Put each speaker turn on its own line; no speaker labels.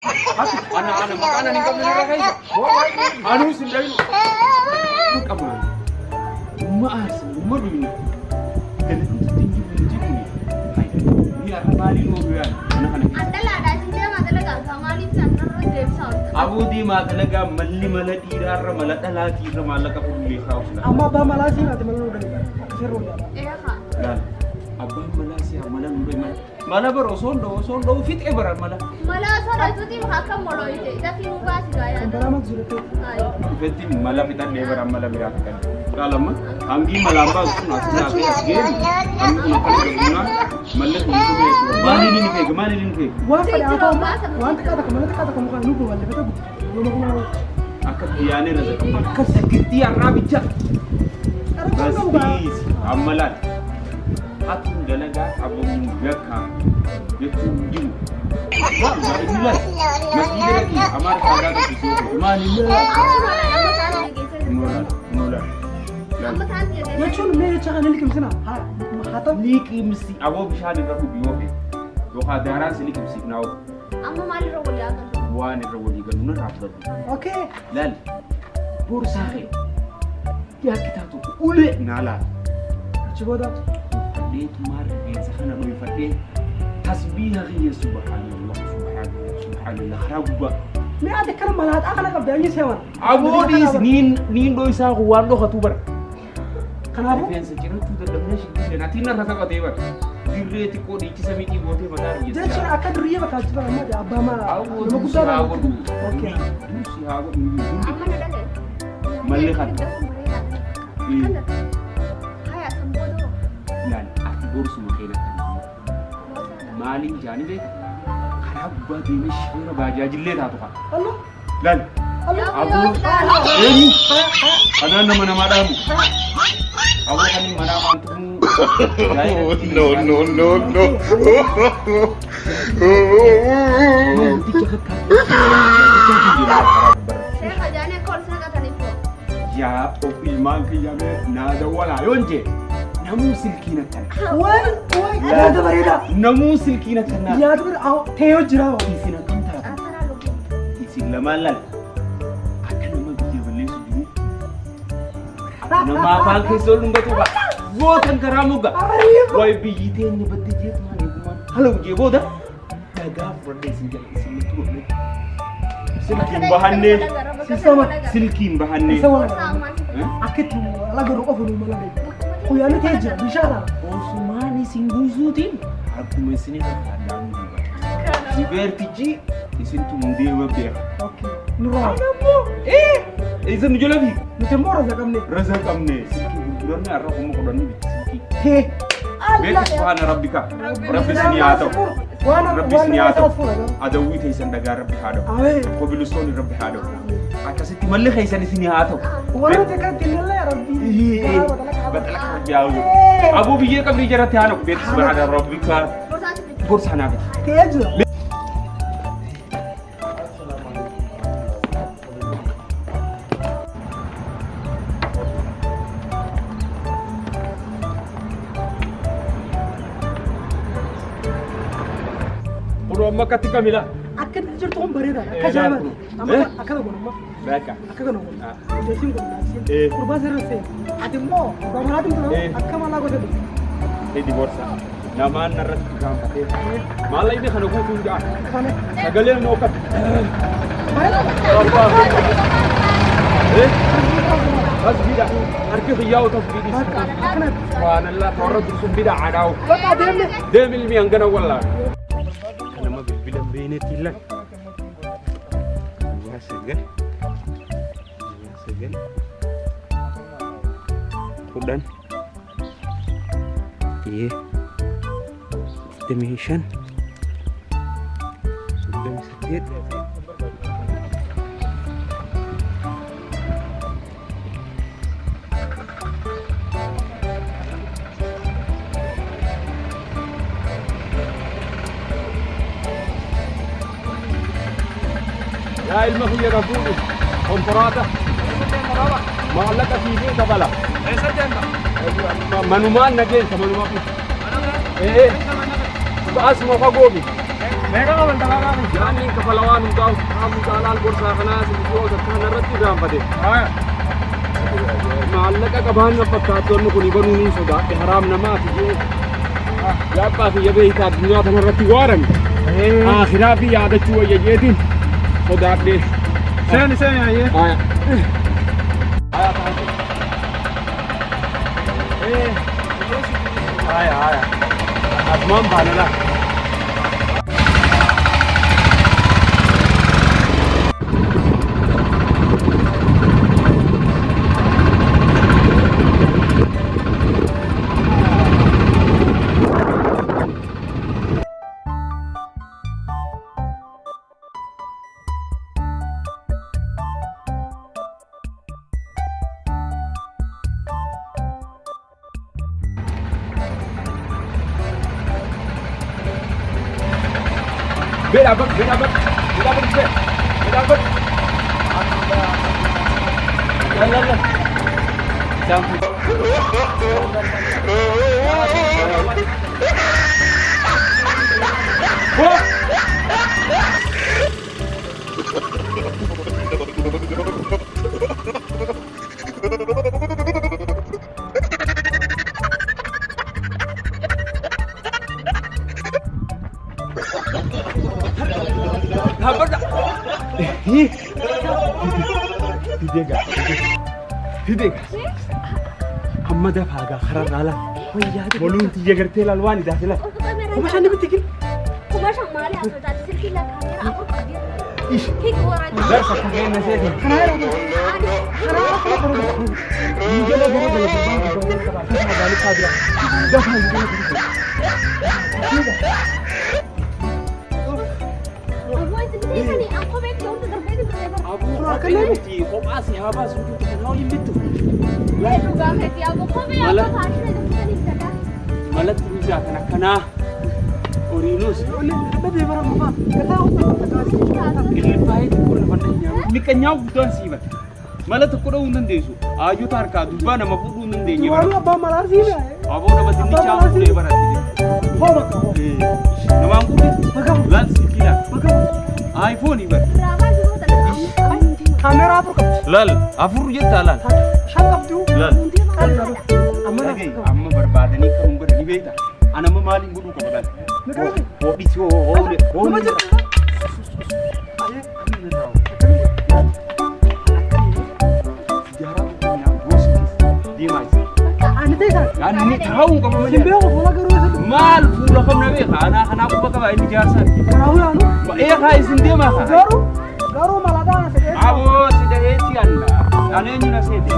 أنا مكانا نكمل الرغيفة. أنا وسندين. كمان. ما أرسل ما بيني. كان تنجي بنجيبني. هي أرمالي نوريان. أنا.
أنت لا ada sini ما تلقى كمالي في أنت رجع بساوي.
أبو دي ما تلقى ملي ملا تيرار ملا تلا تيرار ملا كفولي خاوسنا.
أما بملاسي ما تملون ولا كسرون.
إيه خا.
لا. أبا ملاسي ملا نوري ملا برو صندو فيت إبرة ملا.
ملا صار itu tim hakam moloi deh. Tapi muka sih gaya.
Beramak sudah tu.
Fetti mala fitan nebara mala birakan. Kalama amgi malamba usuna sina ke game amgi kuna kaluna malle kuntu be mani ni ke
Wah pada apa? Wah kata kamu kan lupa wala kata. Lama
akak diane raza akak sakiti arabija. Bas amalan. Atun dalaga abun gaka yetun jin. Wah inilah masih lagi amar kada tu susu. Mani Nula.
يا شو المية شغال لك مسنا خاطر
ليك مسي أبو بشهادة ربو بيوفي لو خادران سليك مسي ناو
أما مالي رول يا كان
وان الرول يقولون رافض
اوكي
لا بورساخي يا كتاتو أولي نالا
شو ده
ليت مار ينسخنا لو يفتح تسبيح غير سبحان الله سبحان الله ربا
ما هذا كلام مالات أغلى قبل أي سوى
أبو ديس نين دو يساق وان لو خطوبر
kenapa?
Defense kira tu dalamnya sih nanti nara kata kata ibar diri itu kau dici sami ibu tu mana gitu
jadi saya akan dulu ya bakal coba sama dia abama
aku si hago
oke
si hago
Amma ada deh
melihat
kayak sembuh tuh
dan aku baru semua kena maling jani deh karena buat ini sih baca jilid atau apa
Allah
dan aku ini ada nama damu Aku kan mana mantumu.
No.
Saya kerjanya call saya kata nipu.
Ya, opil mangki ya me nada wala yonje. Namu silkina kan.
woi ada berita
Namu silkina kan.
ya tuh Theo jerawa
Isina kanta.
Antara lu.
Isin lamalal. Akan nama dia beli suju. Nama apa ke solum batu ba. Votan karamu ga. Wai biyite ni batti je tu mani kuma. Halo je boda. Daga forde sinjal isin tu ne. Silkin bahanne. Silkin bahanne.
Sama sih.
akit lagu rokok dulu malah deh kuyane teja bicara
Osmani singuzutin. Aku mesini kadang juga. Divertiji isin tu mundewa ber.
oke nurah
Izin jolabi.
mutembo raza kamne
Raza kamne. Silkin bulan arah kamu kodan ni silkin.
he
Beka subhana rabbika. Rabbi siniyataw. Rabbi siniyataw. Ada wite isan daga rabbi hadaw.
awe
Ko bilusoni rabbi hadaw. Akasiti malli khaysan siniyataw.
wala tekan tilalla ya rabbi
Batalak jauh. Abu biye kabri jarat hano bet subhana rabbika. Bursana bi.
teja
Uru amma katika mila.
akan jirtu om berita kajaban amma akan gonna
Beka.
akan gonna jesim gonna
Eh.
kurba serse adimmo gamaratim tuh akan malah gua deh
Di borsa. Nama narat kam pate. Mala ini khana gutu ja.
sana
Sagale no kat. بس بدا اركض ياو تصبيدي سبحان الله تورد رسم بدا عداو
baka demne
دم المي انغنا والله انا ما بالبلم بينتي لك يا سجن خدان ايه استيميشن sudah sedikit يا علمه يا رسول كونتراتا ما لك في بيت بلا منومان نجين منومان ايه اسمه فاغوبي
Mereka kalau dalam
يعني كفلوان مداو كام جالال برسا خلاص بيجوا تكان رتي دام بدي معلقة كبان نفتات دون كوني بنوني سودا حرام نما تجي يا باس يا بيت الدنيا تنا رتي وارن آخرها في عادة شوية يجيتين سودا دي
Seni ya.
آية آية أزمان بالله beda banget Tidak. Amma dah faga kharar nala. Bolong tiga gerti lalwani dah sila.
Kumasan ni betikin.
Kumasan mali atau tadi sekilas kamera aku pergi. Hik orang.
Dar sakit nasi.
Kenapa?
Ini jalan jalan balik kabel. Dah
aku baik jauh terbaik di beberapa.
Abu Rakhi, kau masih apa sudah kenal ini tu.
Saya juga hati aku kau yang apa hari ini kita ni kita.
Malah terus kena Orinus.
Apa dia barang apa? Kata aku.
Ini baik kurang pandainya. Ini kenyau bukan sih, Pak. Malah tu kurang undan desu. Ayu tarka dua nama pun undan denya.
Baru apa malar sih ya?
Abu nama sini cakap boleh berarti.
Oh betul.
Nama aku ni. Lan sikila. iPhone ni ber.
Berapa juga tadi?
Kamera apa kau?
Lal, afur je talan.
Syakap tu.
Lal.
Amma
Lagi, amma berbada ni kamu beri beta. Anak memaling bulu kau kan. Oh, bisu, oh,
Kumasan?
Jarang punya bos dia masih.
Ane tega.
Ani tahu kamu macam.
Simbe aku pula garu itu.
Mal pula kamu nabi. Anak aku bakal ini jasa.
Garu anu.
Iya kai sendiri mah.
Garu malah dah.
Abu sudah heti anda. Ane ni nasi heti.